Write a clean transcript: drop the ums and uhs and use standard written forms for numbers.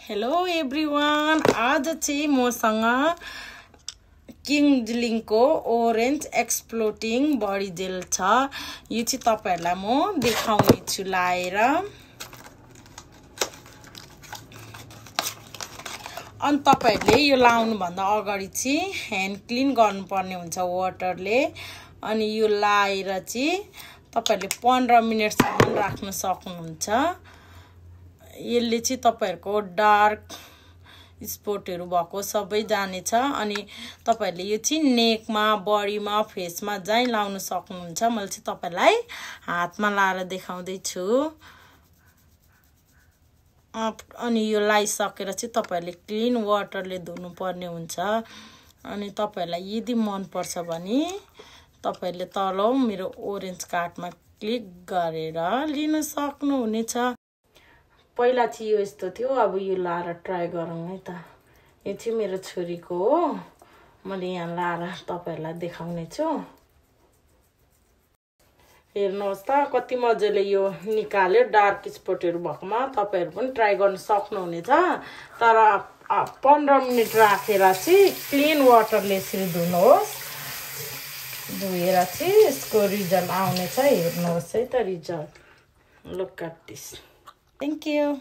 Hello everyone, आज चाहिँ मसँग किङ्लिङको ओरेन्ज एक्सप्लोटिङ बडी जेल छ। यो चाहिँ तपाईहरुलाई म देखाउने छु लाएर। अनि तपाईहरुले यो लाउनु भन्दा अगाडि चाहिँ ह्यान्ड क्लिन गर्नुपर्ने हुन्छ वाटरले। अनि यो लाएर चाहिँ तपाईहरुले 15 मिनेटसम्म राख्न सक्नुहुन्छ। यसले चाहिँ तपाईहरुको डार्क स्पटहरु भएको सबै जानेछ। अनि तपाईहरुले यो चाहिँ नेकमा, बडीमा, फेसमा जहाँ लाउन सक्नुहुन्छ। मैले चाहिँ तपाईहरुलाई हातमा लाएर देखाउँदै छु। अनि यो लाइसकेर चाहिँ तपाईहरुले क्लीन वाटरले धुनु पर्ने हुन्छ। अनि तपाईहरुलाई यदि मन पर्छ भने तपाईहरुले तल मेरो ओरेन्ज कार्डमा क्लिक गरेर लिन सक्नुहुनेछ। पहिला चाहिँ यो यस्तो थियो, अब यो लाएर ट्राई गरौँ है त। यो चाहिँ मेरो छोरीको हो, मैले यहाँ लाएर तपाईहरुलाई देखाउने छु। हेर्नुहोस् त कति मजाले यो निकाल्यो डार्क स्पटहरु भएकोमा। तपाईहरु पनि ट्राई गर्न सक्नुहुनेछ। तर 15 मिनेट राखेर चाहिँ क्लीन वाटरले यसरी धुनुहोस्। धुएर चाहिँ यसको रिजल्ट आउनेछ। हेर्नुहोस् है त result. Look at this. Thank you.